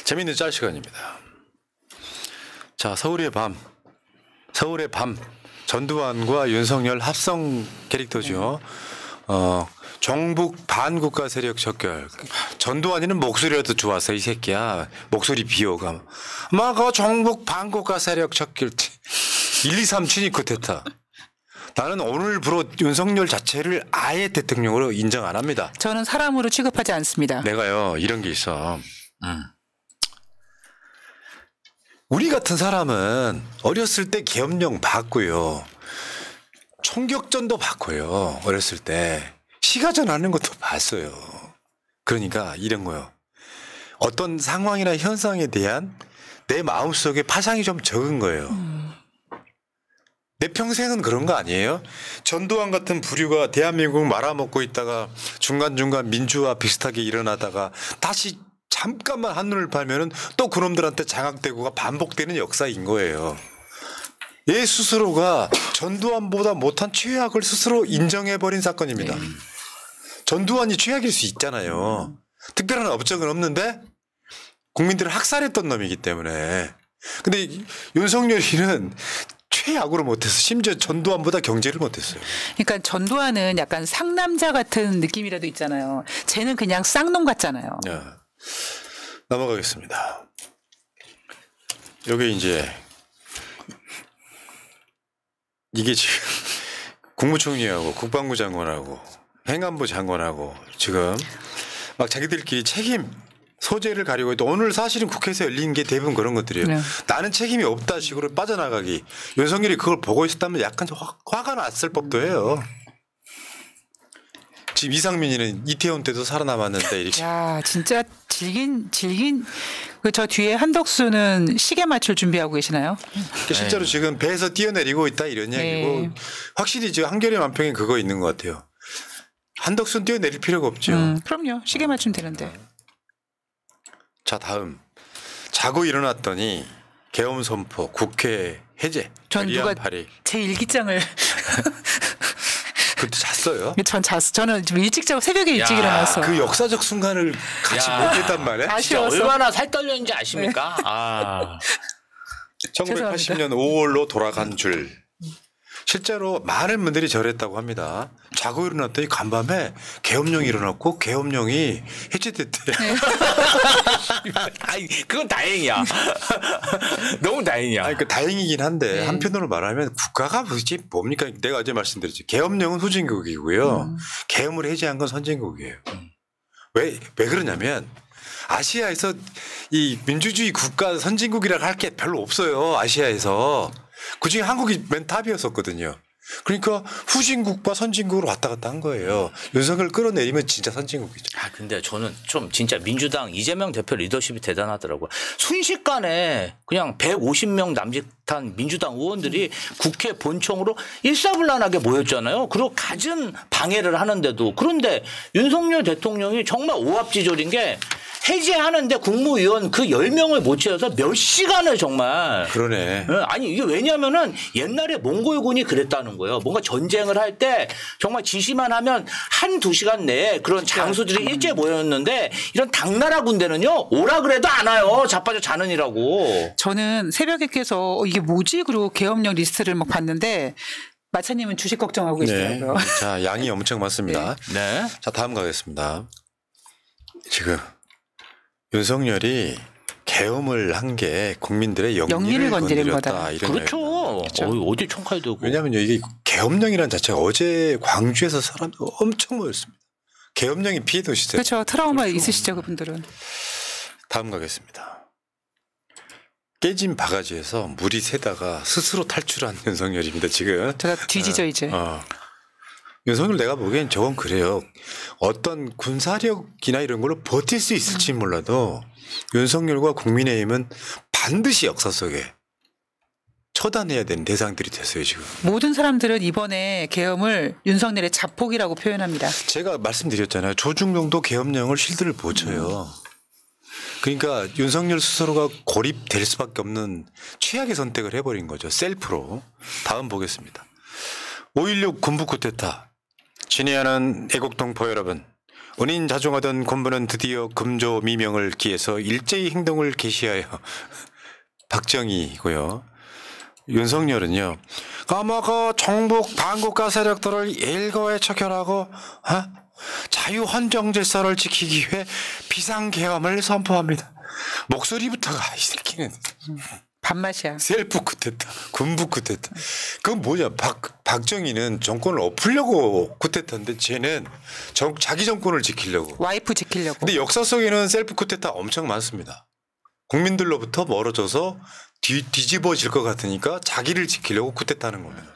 재밌는 짤 시간입니다. 자, 서울의 밤. 전두환과 윤석열 합성 캐릭터죠. 정북 반국가 세력 척결. 전두환이는 목소리라도 좋았어, 이 새끼야. 목소리 비호감. 그 정북 반국가 세력 척결. 1, 2, 3 취니코테타. 나는 오늘부로 윤석열 자체를 아예 대통령으로 인정 안 합니다. 저는 사람으로 취급하지 않습니다. 내가요, 이런 게 있어. 우리 같은 사람은 어렸을 때 계엄령 받고요. 총격전도 받고요. 어렸을 때. 시가전 하는 것도 봤어요. 그러니까 이런 거요. 어떤 상황이나 현상에 대한 내 마음속에 파장이 좀 적은 거예요. 내 평생은 그런 거 아니에요? 전두환 같은 부류가 대한민국 말아먹고 있다가 중간중간 민주화 비슷하게 일어나다가 다시 잠깐만 한눈을 팔면은 또 그놈들한테 장악되고가 반복되는 역사인 거예요. 얘 스스로가 전두환보다 못한 최악을 스스로 인정해버린 사건입니다. 전두환이 최악일 수 있잖아요. 특별한 업적은 없는데 국민들을 학살했던 놈이기 때문에. 근데 윤석열이는 최악으로 못해서 심지어 전두환보다 경제를 못했어요. 그러니까 전두환은 약간 상남자 같은 느낌이라도 있잖아요. 쟤는 그냥 쌍놈 같잖아요. 네. 넘어가겠습니다. 요게 이제 이게 지금 국무총리하고 국방부 장관하고 행안부 장관하고 지금 막 자기들끼리 책임 소재를 가리고 있고 오늘 사실은 국회에서 열린 게 대부분 그런 것들이에요. 네. 나는 책임이 없다 식으로 빠져나가기. 윤석열이 그걸 보고 있었다면 약간 화가 났을 법도 해요. 지금 이상민이는 이태원 때도 살아남았는데 이렇게. 야, 진짜 질긴. 저 뒤에 한덕수는 시계 맞출 준비하고 계시나요? 그러니까 실제로 지금 배에서 뛰어내리고 있다 이런 이야기고 확실히 지금 한겨레 만평에 그거 있는 것 같아요. 한덕수는 뛰어내릴 필요가 없죠. 그럼요. 시계 맞추면 되는데. 자, 다음. 자고 일어났더니 계엄 선포, 국회 해제. 전 누가 제 일기장을 그때 잤어요? 저는 좀 일찍 자고 새벽에 일찍 일어나서. 그 역사적 순간을 같이 못했단 말이야? 아쉬워서. 얼마나 살떨렸는지 아십니까? 아. 1980년 5월로 돌아간 줄. 실제로 많은 분들이 저랬다고 합니다. 자고 일어났더니 간밤에 계엄령이 일어났고 계엄령이 해제됐대. 네. 아니, 그건 다행이야. 너무 다행이야. 아니, 그 다행이긴 한데 한편으로 말하면 국가가 뭐지 뭡니까? 내가 어제 말씀드렸지. 계엄령은 후진국이고요. 계엄을 해제한 건 선진국이에요. 왜 그러냐면 아시아에서 이 민주주의 국가 선진국이라고 할 게 별로 없어요. 아시아에서. 그중에 한국이 맨 탑이었었거든요. 그러니까 후진국과 선진국으로 왔다 갔다 한 거예요. 윤석열 끌어내리면 진짜 선진국이죠. 아, 근데 저는 좀 진짜 민주당 이재명 대표 리더십이 대단하더라고요. 순식간에 그냥 150명 남짓한 민주당 의원들이 국회 본청으로 일사불란하게 모였잖아요. 그리고 갖은 방해를 하는데도. 그런데 윤석열 대통령이 정말 오합지졸인 게 해제하는데 국무위원 그 10명을 못 채워서 몇 시간을 정말. 그러네. 아니 이게 왜냐면은 옛날에 몽골군이 그랬다는 거예요. 뭔가 전쟁을 할 때 정말 지시만 하면 1-2시간 내에 그런 장수들이 일제에 모였는데 이런 당나라 군대는요. 오라 그래도 안 와요. 자빠져 자는이라고. 저는 새벽에 깨서 이게 뭐지? 그리고 계엄령 리스트를 막 봤는데 마차님은 주식 걱정하고 계시더라고요. 네. 자, 양이 엄청 많습니다. 네. 자, 다음 가겠습니다. 지금 윤석열이 계엄을 한 게 국민들의 영리를 건드린 거다. 그렇죠. 어디 총칼 들고. 왜냐하면 이게 계엄령이라는 자체가 어제 광주에서 사람들 엄청 모였습니다. 계엄령이 피해 도시죠. 그렇죠. 트라우마 있으시죠 그분들은. 다음 가겠습니다. 깨진 바가지에서 물이 새다가 스스로 탈출한 윤석열입니다. 지금. 제가 뒤지죠 이제. 윤석열 내가 보기엔 저건 그래요. 어떤 군사력이나 이런 걸로 버틸 수 있을지 몰라도 윤석열과 국민의힘은 반드시 역사 속에 처단해야 되는 대상들이 됐어요 지금. 모든 사람들은 이번에 계엄을 윤석열의 자폭이라고 표현합니다. 제가 말씀드렸잖아요. 조중동도 계엄령을 실드를 못 쳐요. 그러니까 윤석열 스스로가 고립될 수밖에 없는 최악의 선택을 해버린 거죠. 셀프로. 다음 보겠습니다. 5.16 군부 쿠데타. 친애하는 애국동포 여러분. 은인 자중하던 군부는 드디어 금조 미명을 기해서 일제히 행동을 개시하여 박정희고요. 윤석열은요. 까마가 정북 반국가 세력들을 일거에 척결하고 자유헌정 질서를 지키기 위해 비상계엄을 선포합니다. 목소리부터가 이 새끼는 밥맛이야. 셀프 쿠데타, 군부 쿠데타. 그건 뭐냐? 박정희는 정권을 엎으려고 쿠데타인데 쟤는 자기 정권을 지키려고. 와이프 지키려고. 근데 역사 속에는 셀프 쿠데타 엄청 많습니다. 국민들로부터 멀어져서 뒤집어질 것 같으니까 자기를 지키려고 쿠데타하는 겁니다.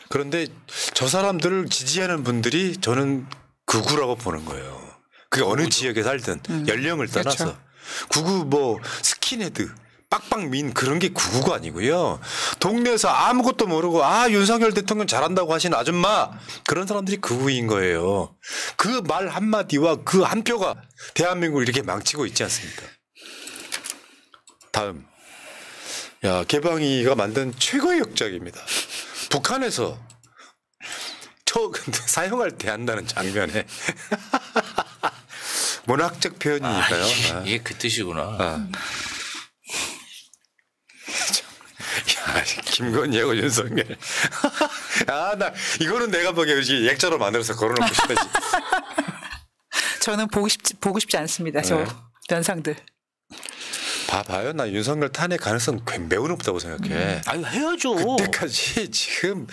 그런데 저 사람들을 지지하는 분들이 저는 극우라고 보는 거예요. 그게 어느 지역에 살든 연령을 떠나서. 그렇죠. 극우 뭐 스킨헤드 빡빡민 그런 게 극우가 아니고요. 동네에서 아무것도 모르고 윤석열 대통령 잘한다고 하시는 아줌마 그런 사람들이 극우인 거예요. 그 말 한마디와 그 한 표가 대한민국을 이렇게 망치고 있지 않습니까? 다음. 야, 개방이가 만든 최고의 역작입니다. 북한에서 근데 사용할 때 한다는 장면에 문학적 표현이니까요. 이게 그 뜻이구나. 야, 김건희하고 윤석열. 나 이거는 내가 보기에 액자로 만들어서 걸어놓고 싶다지. 저는 보고 싶지 않습니다. 저 연상들. 봐봐요. 나 윤석열 탄핵 가능성 매우 높다고 생각해. 해야죠. 그때까지 지금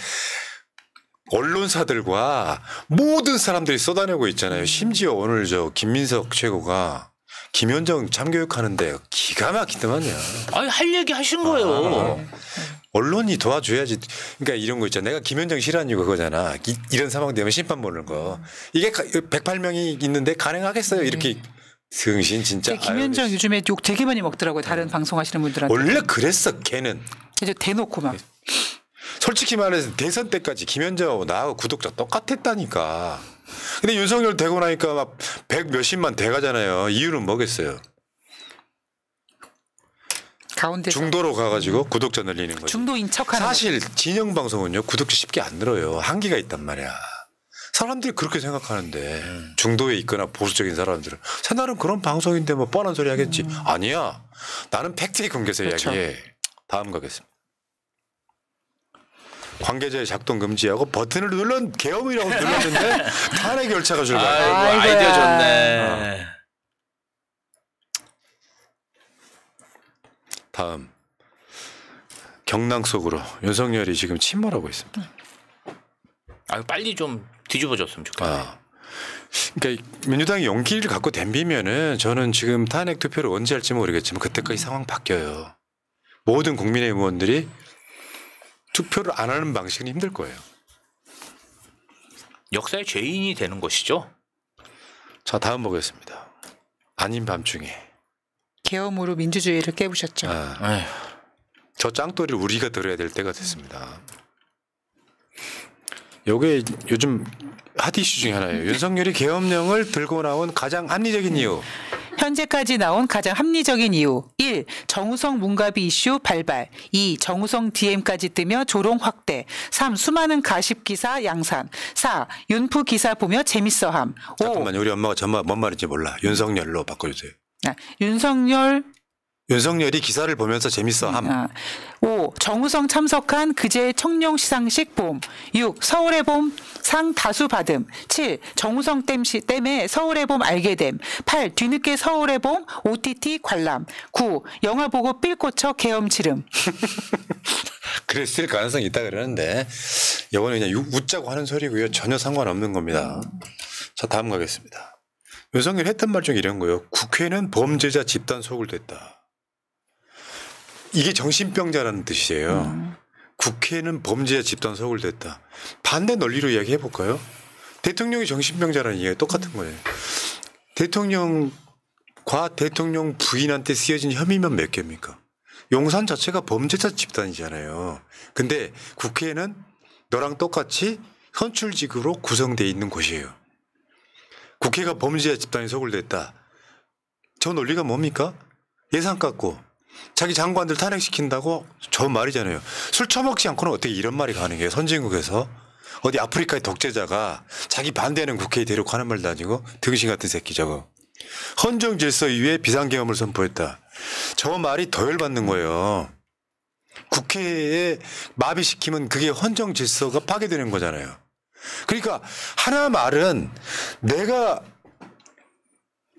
언론사들과 모든 사람들이 쏟아내고 있잖아요. 심지어 오늘 김민석 최고가 김현정 참교육하는데 기가 막히더만요. 할 얘기 하신 거예요. 언론이 도와줘야지. 그러니까 이런 거 있잖아. 내가 김현정 싫어하는 이유가 그거잖아. 이런 상황 되면 심판 보는 거. 이게 108명이 있는데 가능하겠어요? 이렇게 승신 진짜. 김현정 요즘에 욕 되게 많이 먹더라고요. 다른 방송하시는 분들한테. 원래 그랬어. 걔는. 이제 대놓고 막. 솔직히 말해서 대선 때까지 김현정하고 나하고 구독자 똑같았다니까. 근데 윤석열 되고 나니까 막 100 몇십만 돼가잖아요. 이유는 뭐겠어요? 가운데서. 중도로 가가지고 구독자 늘리는 거죠. 중도인 척하는 사실 진영 방송은요. 구독자 쉽게 안 늘어요. 한계가 있단 말이야. 사람들이 그렇게 생각하는데 중도에 있거나 보수적인 사람들은 나는 그런 방송인데 뭐 뻔한 소리 하겠지. 아니야. 나는 팩트에 근거해서 그렇죠. 이야기해. 다음 가겠습니다. 관계자의 작동 금지하고 버튼을 계엄이라고 눌렀는데 탄핵 열차가 출발. 아이디어 좋네. 다음. 경랑 속으로 윤석열이 지금 침몰하고 있습니다. 빨리 좀 뒤집어졌으면 좋겠네. 그러니까 민주당이 용기를 갖고 덤비면은 저는 지금 탄핵 투표를 언제 할지 모르겠지만 그때까지 상황 바뀌어요. 모든 국민의힘 의원들이 투표를 안 하는 방식은 힘들 거예요. 역사의 죄인이 되는 것이죠. 자, 다음 보겠습니다. 아닌 밤중에. 계엄으로 민주주의를 깨부셨죠. 저 짱돌이를 우리가 들어야 될 때가 됐습니다. 요게 요즘 핫 이슈 중에 하나예요. 윤석열이 계엄령을 들고 나온 가장 합리적인 이유. 현재까지 나온 가장 합리적인 이유. 1. 정우성 문가비 이슈 발발. 2. 정우성 DM까지 뜨며 조롱 확대. 3. 수많은 가십 기사 양산. 4. 윤프 기사 보며 재밌어함. 5. 잠깐만요. 우리 엄마가 정말 뭔 말인지 몰라. 윤석열로 바꿔주세요. 윤석열이 기사를 보면서 재밌어함. 5. 정우성 참석한 그제 청룡 시상식 봄. 6. 서울의 봄 상 다수 받음. 7. 정우성 땜에 서울의 봄 알게 됨. 8. 뒤늦게 서울의 봄 OTT 관람. 9. 영화 보고 삘 꽂혀 계엄 치름. 그랬을 가능성이 있다 그러는데 이거는 그냥 웃자고 하는 소리고요. 전혀 상관없는 겁니다. 자, 다음 가겠습니다. 윤석열 했던 말 중에 이런 거예요. 국회는 범죄자 집단 소굴됐다. 이게 정신병자라는 뜻이에요. 국회는 범죄자 집단 소굴됐다. 반대 논리로 이야기해 볼까요? 대통령이 정신병자라는 얘기가 똑같은 거예요. 대통령과 대통령 부인한테 쓰여진 혐의만 몇 개입니까? 용산 자체가 범죄자 집단이잖아요. 근데 국회는 너랑 똑같이 선출직으로 구성되어 있는 곳이에요. 국회가 범죄자 집단이 소굴됐다. 저 논리가 뭡니까? 예산 깎고 자기 장관들 탄핵시킨다고 저 말이잖아요. 술 처먹지 않고는 어떻게 이런 말이 가능해요. 선진국에서. 어디 아프리카의 독재자가 자기 반대하는 국회에 데리고 하는 말도 아니고 등신 같은 새끼 저거. 헌정 질서 이외에 비상계엄을 선포했다. 저 말이 더 열받는 거예요. 국회에 마비시키면 그게 헌정 질서가 파괴되는 거잖아요. 그러니까 하나 말은 내가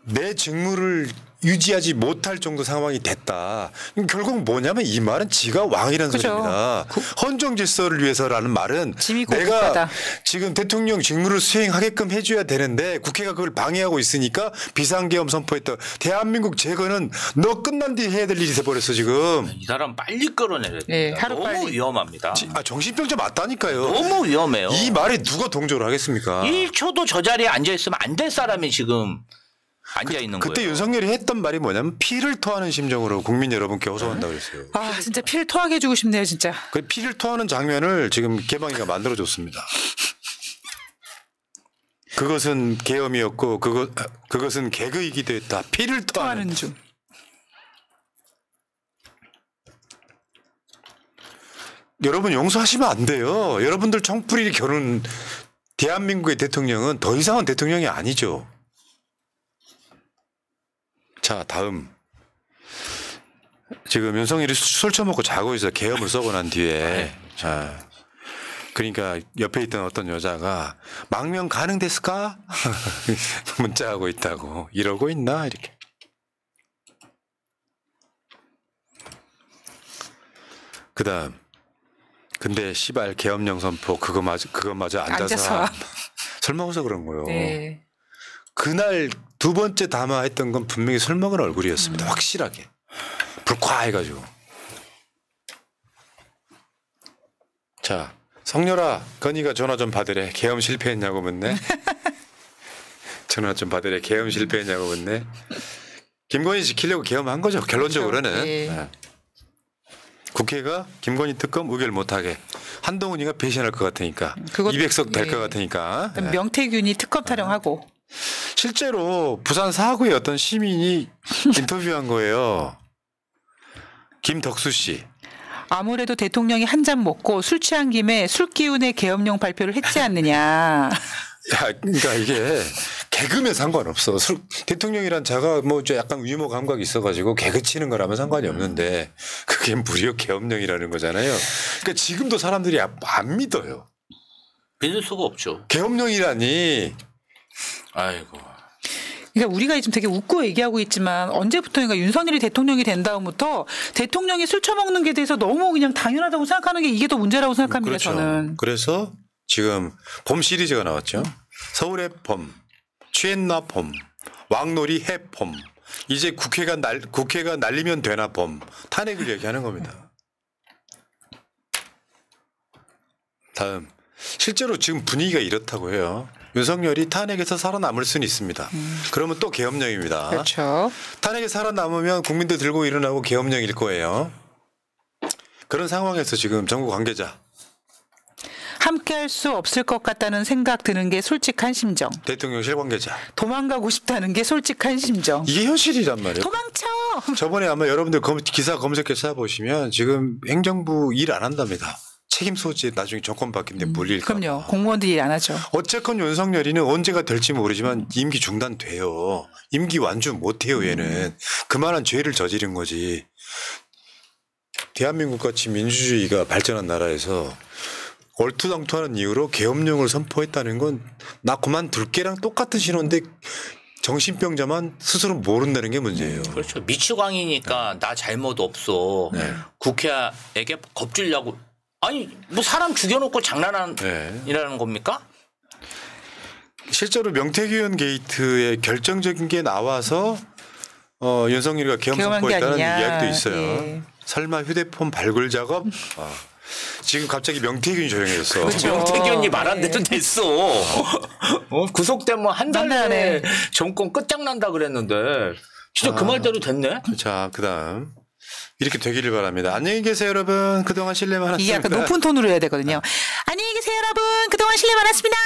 내 직무를 유지하지 못할 정도 상황이 됐다. 결국 뭐냐면 이 말은 지가 왕이라는 그죠. 소리입니다. 헌정 질서를 위해서라는 말은 내가 국가다. 지금 대통령 직무를 수행하게끔 해줘야 되는데 국회가 그걸 방해하고 있으니까 비상계엄 선포했다. 대한민국 재건은 너 끝난 뒤에 해야 될 일이 돼버렸어 지금. 이 사람 빨리 끌어내야 됩니다. 네, 하루 너무 빨리. 위험합니다. 정신병자 맞다니까요. 너무 위험해요. 이 말에 누가 동조를 하겠습니까? 1초도 저 자리에 앉아있으면 안 될 사람이 지금 앉아있는 거예요. 그때 윤석열이 했던 말이 뭐냐면 피를 토하는 심정으로 국민 여러분께 호소한다고 그랬어요. 아 진짜 피를 토하게 해주고 싶네요 진짜. 그 피를 토하는 장면을 지금 개방이가 만들어줬습니다. 그것은 계엄이었고 그것은 개그이기도 했다. 피를 토하는. 토하는 중. 여러분 용서하시면 안 돼요. 여러분들 청풀이 결혼 대한민국의 대통령은 더 이상은 대통령이 아니죠. 자 다음 지금 윤석열이 술 처먹고 자고 있어 계엄을 쏘고 난 뒤에 자 그러니까 옆에 있던 어떤 여자가 망명 가능됐을까 문자하고 있다고 이러고 있나 이렇게 그다음 근데 시발 계엄령 선포 그거마저 앉아서 술 먹어서 그런 거예요. 네. 그날 두 번째 담화했던 건 분명히 술 먹은 얼굴이었습니다. 확실하게. 불쾌해가지고. 자, 성렬아, 건이가 전화 좀 받으래. 계엄 실패했냐고 묻네. 전화 좀 받으래. 계엄 실패했냐고 묻네. 김건희 지키려고 계엄한 거죠. 결론적으로는. 그렇죠. 네. 네. 국회가 김건희 특검 의결 못하게. 한동훈이가 배신할 것 같으니까. 200석 될 것 같으니까. 그럼 명태균이 특검 타령하고. 실제로 부산 사구의 어떤 시민이 인터뷰한 거예요. 김덕수 씨. 아무래도 대통령이 한 잔 먹고 술 취한 김에 술 기운의 계엄령 발표를 했지 않느냐. 그러니까 이게 개그면 상관없어. 대통령이란 자가 뭐 약간 유머 감각이 있어가지고 개그 치는 거라면 상관이 없는데 그게 무려 계엄령이라는 거잖아요. 그러니까 지금도 사람들이 안 믿어요. 믿을 수가 없죠. 계엄령이라니. 아이고. 그러니까 우리가 지금 되게 웃고 얘기하고 있지만 언제부터인가 윤석열이 대통령이 된 다음부터 대통령이 술 처먹는 게 대해서 너무 그냥 당연하다고 생각하는 게 이게 더 문제라고 생각합니다. 그렇죠. 저는. 그래서 지금 봄 시리즈가 나왔죠. 서울의 봄, 취했나 봄, 왕놀이 해 봄. 이제 국회가 날리면 되나 봄. 탄핵을 얘기하는 겁니다. 다음. 실제로 지금 분위기가 이렇다고 해요. 윤석열이 탄핵에서 살아남을 수는 있습니다. 그러면 또 계엄령입니다. 그렇죠. 탄핵에 살아남으면 국민들 들고 일어나고 계엄령일 거예요. 그런 상황에서 지금 정부 관계자. 함께할 수 없을 것 같다는 생각 드는 게 솔직한 심정. 대통령실 관계자. 도망가고 싶다는 게 솔직한 심정. 이게 현실이란 말이에요. 도망쳐. 저번에 아마 여러분들 기사 검색해 찾아보시면 지금 행정부 일 안 한답니다. 책임 소재 나중에 정권 바뀌는데 물릴까 봐. 그럼요. 공무원들이 일 안 하죠. 어쨌건 윤석열이는 언제가 될지 모르지만 임기 중단돼요. 임기 완주 못해요 얘는. 그만한 죄를 저지른 거지. 대한민국같이 민주주의가 발전한 나라에서 얼토당토하는 이유로 계엄령을 선포했다는 건 나 그만둘게랑 똑같은 신호인데 정신병자만 스스로 모른다는 게 문제예요. 그렇죠. 미치광이니까 나 잘못 없어. 국회에게 겁주려고. 아니 뭐 사람 죽여놓고 장난이라는 겁니까? 실제로 명태균 게이트의 결정적인 게 나와서 윤석열이가 계엄 선포했다는 이야기도 있어요. 예. 설마 휴대폰 발굴 작업? 지금 갑자기 명태균이 조용해졌어. 그렇죠. 명태균이 말한 대로 됐어. 구속되면 한 달 내에 정권 끝장난다 그랬는데 진짜 그 말대로 됐네. 자, 그다음. 이렇게 되기를 바랍니다. 안녕히 계세요, 여러분. 그동안 실례 많았습니다. 이게 약간 높은 톤으로 해야 되거든요. 안녕히 계세요, 여러분. 그동안 실례 많았습니다.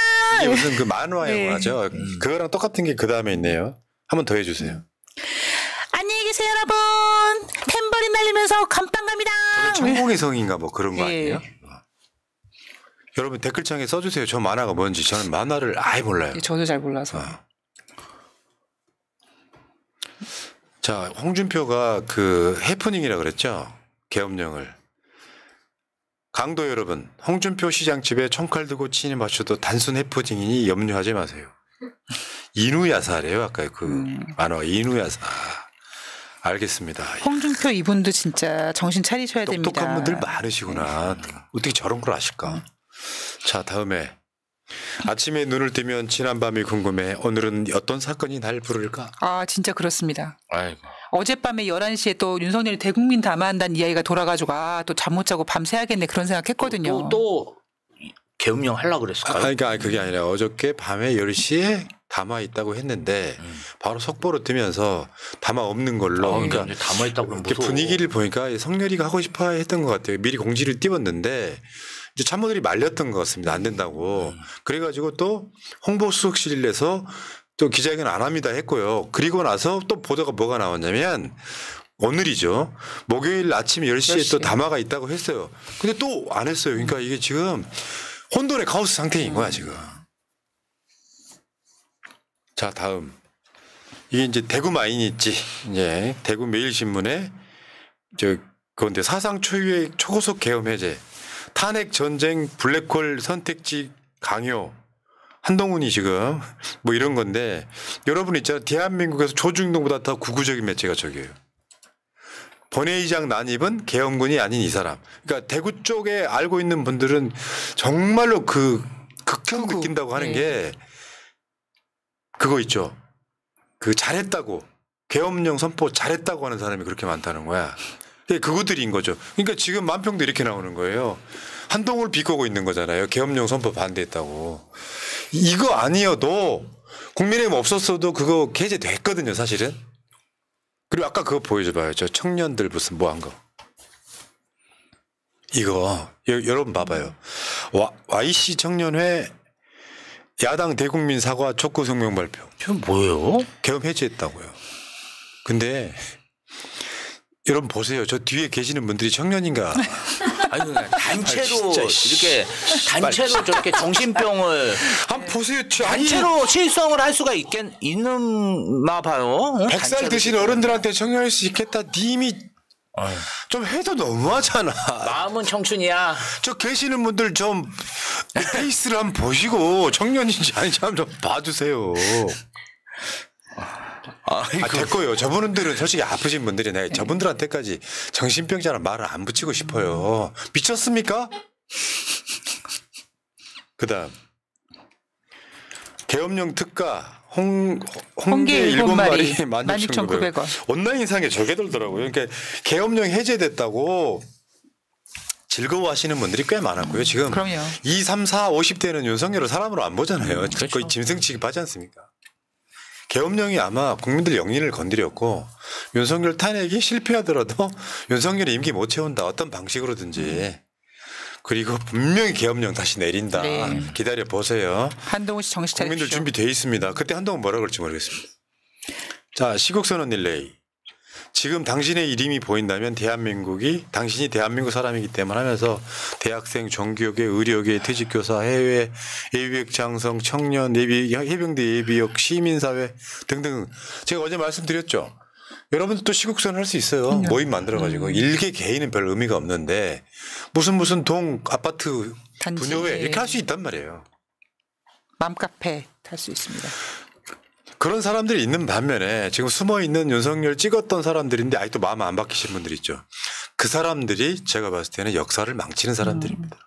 이게 무슨 그 만화 영화죠. 그거랑 똑같은 게 그 다음에 있네요. 한번 더 해주세요. 안녕히 계세요, 여러분. 탬버린 날리면서 감방 갑니다. 천공의 성인가 뭐 그런 거 아니에요? 여러분 댓글창에 써주세요. 저 만화가 뭔지. 저는 만화를 아예 몰라요. 저도 잘 몰라서. 자, 홍준표가 그 해프닝이라 그랬죠. 계엄령을. 강도 여러분, 홍준표 시장 집에 총칼 들고 침입하셔도 단순 해프닝이니 염려하지 마세요. 인우야사래요. 아까 그 만화 인우야사. 알겠습니다. 홍준표 이분도 진짜 정신 차리셔야 됩니다. 똑똑한 분들 많으시구나. 어떻게 저런 걸 아실까? 자, 다음에 아침에 눈을 뜨면 지난밤이 궁금해. 오늘은 어떤 사건이 날 부를까? 아 진짜 그렇습니다. 아이고. 어젯밤에 11시에 또 윤석열이 대국민 담화한다는 이야기가 돌아가지고 또 잠 못 자고 밤새야겠네 그런 생각했거든요. 또 계엄령 하려고 그랬을까요? 그러니까 그게 아니라 어저께 밤에 10시에 담화 있다고 했는데 바로 속보로 뜨면서 담화 없는 걸로 그러니까 담화 있다고 그러면 무서워. 분위기를 보니까 성렬이가 하고 싶어 했던 것 같아요. 미리 공지를 띄웠는데 이제 참모들이 말렸던 것 같습니다. 안 된다고. 그래가지고 또 홍보수석실에서 또 기자회견 안 합니다 했고요. 그리고 나서 또 보도가 뭐가 나왔냐면 오늘이죠. 목요일 아침 10시에 또 담화가 있다고 했어요. 근데 또 안 했어요. 그러니까 이게 지금 혼돈의 카오스 상태인 거야 지금. 자, 다음. 이게 이제 대구 마인 있지. 이제 대구 매일신문에 그건데 사상 초유의 초고속 계엄 해제, 탄핵 전쟁 블랙홀 선택지 강요. 한동훈이 지금 뭐 이런 건데 여러분 있잖아요. 대한민국에서 조중동보다 더 구구적인 매체가 저기예요. 본회의장 난입은 계엄군이 아닌 이 사람. 그러니까 대구 쪽에 알고 있는 분들은 정말로 그 극혐 느낀다고 하는 게 그거 있죠. 그 잘했다고 계엄령 선포 잘했다고 하는 사람이 그렇게 많다는 거야. 그것들인 거죠. 그러니까 지금 만평도 이렇게 나오는 거예요. 한동훈을 비꼬고 있는 거잖아요. 계엄령 선포 반대했다고. 이거 아니어도 국민의힘 없었어도 그거 해제됐거든요, 사실은. 그리고 아까 그거 보여줘봐요. 저 청년들 무슨 뭐 한 거. 이거 여러분 봐봐요. YC 청년회 야당 대국민 사과 촉구 성명 발표. 지금 뭐예요? 계엄 해제했다고요. 근데 여러분 보세요. 저 뒤에 계시는 분들이 청년인가? 아니 그냥 단체로 이렇게 단체로 저렇게 정신병을 한번 보세요. 단체로 실성을 할 수가 있는마 봐요. 100살 드신 어른들한테 청년할 수 있겠다. 님이 좀 해도 너무하잖아. 마음은 청춘이야. 저 계시는 분들 좀 페이스를 한번 보시고 청년인지 아닌지 한번 좀 봐주세요. 됐고요. 저분들은 솔직히 아프신 분들이 내가 저분들한테까지 정신병자라는 말을 안 붙이고 싶어요. 미쳤습니까? 그다음 계엄령 특가 홍게 7마리 16,900원. 온라인상에 저게 돌더라고요. 그러니까 계엄령 해제됐다고 즐거워하시는 분들이 꽤 많았고요. 지금 그럼요. 2, 3, 4, 50대는 윤석열을 사람으로 안 보잖아요. 그렇죠. 거의 짐승 취급하지 않습니까? 계엄령이 아마 국민들 영린을 건드렸고 윤석열 탄핵이 실패하더라도 윤석열이 임기 못 채운다. 어떤 방식으로든지. 그리고 분명히 계엄령 다시 내린다. 네. 기다려 보세요. 한동훈 씨 정신 차리십시오. 국민들 준비되어 있습니다. 그때 한동훈 뭐라 그럴지 모르겠습니다. 자, 시국선언 릴레이. 지금 당신의 이름이 보인다면 대한민국이 당신이 대한민국 사람이기 때문에 하면서 대학생, 종교계, 의료계, 퇴직교사, 해외, 예비역 장성, 청년, 해병대 예비역, 시민사회 등등. 제가 어제 말씀드렸죠. 여러분들 또 시국선언 할 수 있어요. 모임 만들어가지고. 일개 개인은 별 의미가 없는데 무슨 동 아파트 단지. 분여회 이렇게 할 수 있단 말이에요. 맘카페 탈 수 있습니다. 그런 사람들이 있는 반면에 지금 숨어있는 윤석열 찍었던 사람들인데 아직도 마음 안 바뀌신 분들 있죠. 그 사람들이 제가 봤을 때는 역사를 망치는 사람들입니다.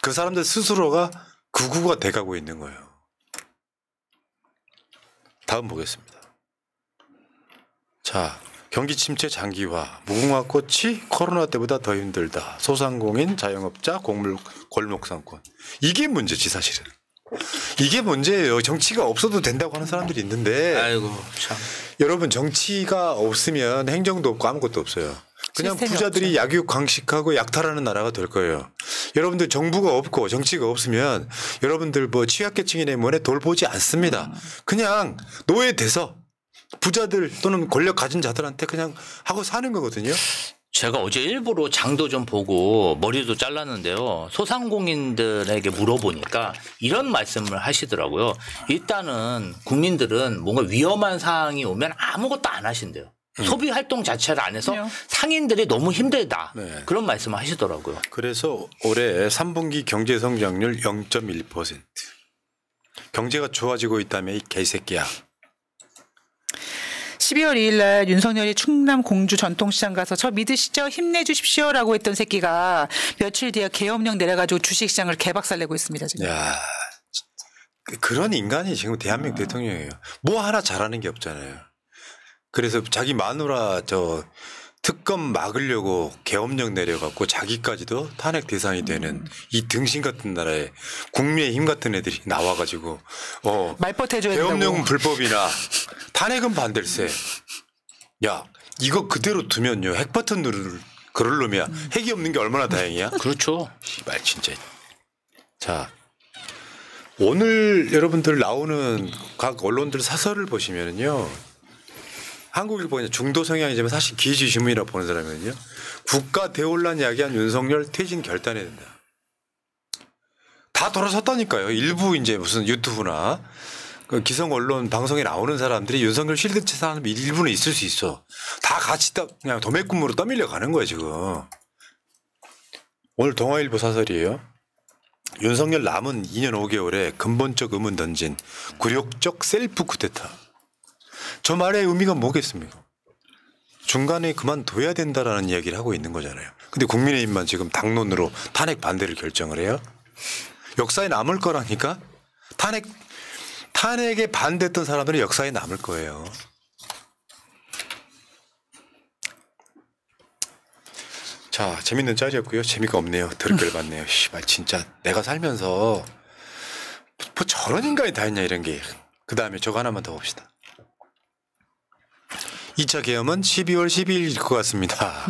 그 사람들 스스로가 극우가 돼가고 있는 거예요. 다음 보겠습니다. 자, 경기 침체 장기화, 무궁화 꽃이 코로나 때보다 더 힘들다. 소상공인, 자영업자, 골목상권. 이게 문제지 사실은. 이게 문제예요. 정치가 없어도 된다고 하는 사람들이 있는데 아이고 참. 여러분 정치가 없으면 행정도 없고 아무것도 없어요. 그냥 부자들이 없죠. 약육 강식하고 약탈하는 나라가 될 거예요. 여러분들 정부가 없고 정치가 없으면 여러분들 뭐 취약계층이나 뭐에 돌보지 않습니다. 그냥 노예돼서 부자들 또는 권력 가진 자들한테 그냥 하고 사는 거거든요. 제가 어제 일부러 장도 좀 보고 머리도 잘랐는데요. 소상공인들에게 물어보니까 이런 말씀을 하시더라고요. 일단은 국민들은 뭔가 위험한 상황이 오면 아무것도 안 하신대요. 소비 활동 자체를 안 해서 상인들이 너무 힘들다. 네. 그런 말씀을 하시더라고요. 그래서 올해 3분기 경제 성장률 0.1%. 경제가 좋아지고 있다며 이 개새끼야. 12월 2일 날 윤석열이 충남 공주 전통시장 가서 저 믿으시죠? 힘내주십시오라고 했던 새끼가 며칠 뒤에 계엄령 내려가지고 주식시장을 개박살내고 있습니다. 지금. 야, 그런 인간이 지금 대한민국 대통령이에요. 뭐 하나 잘하는 게 없잖아요. 그래서 자기 마누라 저 특검 막으려고 계엄령 내려갖고 자기까지도 탄핵 대상이 되는 이 등신 같은 나라에 국민의힘 같은 애들이 나와가지고 말벗해줘야 된다고. 계엄령은 불법이나 탄핵은 반댈세. 야 이거 그대로 두면요 핵 버튼 그럴 놈이야. 핵이 없는 게 얼마나 다행이야. 그렇죠. 말 진짜. 자 오늘 여러분들 나오는 각 언론들 사설을 보시면은요. 한국일보는 중도 성향이지만 사실 기지신문이라고 보는 사람이거든요. 국가 대혼란 야기한 윤석열 퇴진 결단해야 된다. 다 돌아섰다니까요. 일부 이제 무슨 유튜브나 그 기성 언론 방송에 나오는 사람들이 윤석열 실드 치 사람 일부는 있을 수 있어. 다 같이 그냥 도매꿈으로 떠밀려 가는 거예요 지금. 오늘 동아일보 사설이에요. 윤석열 남은 2년 5개월에 근본적 의문 던진 굴욕적 셀프 쿠데타. 저 말의 의미가 뭐겠습니까? 중간에 그만둬야 된다라는 이야기를 하고 있는 거잖아요. 근데 국민의힘만 지금 당론으로 탄핵 반대를 결정을 해요. 역사에 남을 거라니까. 탄핵에 반대했던 사람들은 역사에 남을 거예요. 자, 재밌는 짤이었고요. 재미가 없네요. 드럽게 봤네요. 씨발 진짜 내가 살면서 뭐 저런 인간이 다 있냐 이런 게. 그 다음에 저거 하나만 더 봅시다. 2차 계엄은 12월 12일일 것 같습니다.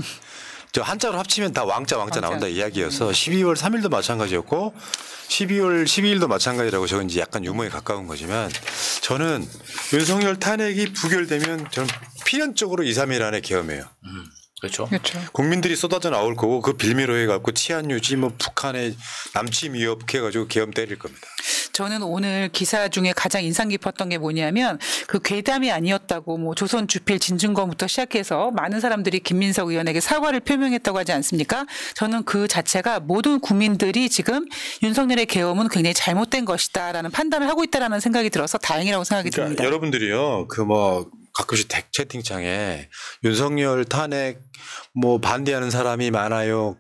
저 한자로 합치면 다 왕자 나온다 이야기여서 12월 3일도 마찬가지였고 12월 12일도 마찬가지라고 저건 이제 약간 유머에 가까운 거지만 저는 윤석열 탄핵이 부결되면 저는 필연적으로 2, 3일 안에 계엄해요. 그렇죠. 국민들이 쏟아져 나올 거고 그 빌미로 해갖고 치안 유지 뭐 북한의 남침 위협 해가지고 계엄 때릴 겁니다. 저는 오늘 기사 중에 가장 인상 깊었던 게 뭐냐면 그 괴담이 아니었다고 뭐 조선 주필 진중권부터 시작해서 많은 사람들이 김민석 의원에게 사과를 표명했다고 하지 않습니까? 저는 그 자체가 모든 국민들이 지금 윤석열의 계엄은 굉장히 잘못된 것이다라는 판단을 하고 있다라는 생각이 들어서 다행이라고 생각이 듭니다. 여러분들이요 그 뭐 가끔씩 채팅창에 윤석열 탄핵 뭐 반대하는 사람이 많아요.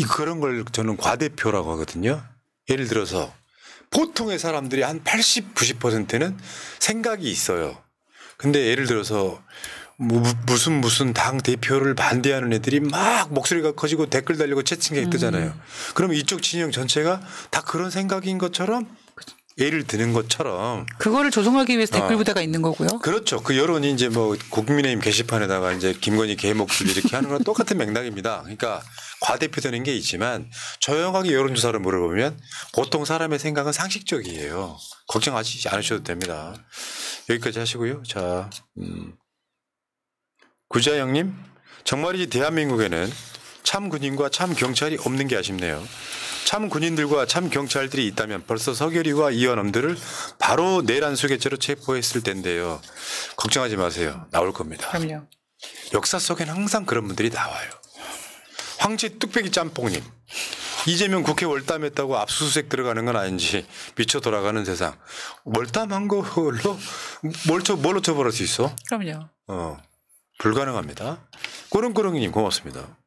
그런 걸 저는 과대표라고 하거든요. 예를 들어서 보통의 사람들이 한 80, 90%는 생각이 있어요. 근데 예를 들어서 무슨 당 대표를 반대하는 애들이 막 목소리가 커지고 댓글 달리고 채팅창에 뜨잖아요. 그러면 이쪽 진영 전체가 다 그런 생각인 것처럼 예를 드는 것처럼 그거를 조성하기 위해서 댓글 부대가 있는 거고요. 그렇죠. 그 여론이 이제 뭐 국민의힘 게시판에다가 이제 김건희 개목들 이렇게 하는 건 똑같은 맥락입니다. 그러니까 과대표되는 게 있지만 조용하게 여론조사를 물어보면 보통 사람의 생각은 상식적이에요. 걱정하지 않으셔도 됩니다. 여기까지 하시고요. 자, 구자영님 정말이지 대한민국에는 참 군인과 참 경찰이 없는 게 아쉽네요. 참 군인들과 참 경찰들이 있다면 벌써 서결이와 이현엄들을 바로 내란 수괴죄로 체포했을 텐데요. 걱정하지 마세요. 나올 겁니다. 그럼요. 역사 속엔 항상 그런 분들이 나와요. 황제 뚝배기 짬뽕님. 이재명 국회 월담했다고 압수수색 들어가는 건 아닌지 미쳐 돌아가는 세상. 월담한 걸로 뭘로 처벌할 수 있어? 그럼요. 불가능합니다. 꾸릉꾸릉이님 고맙습니다.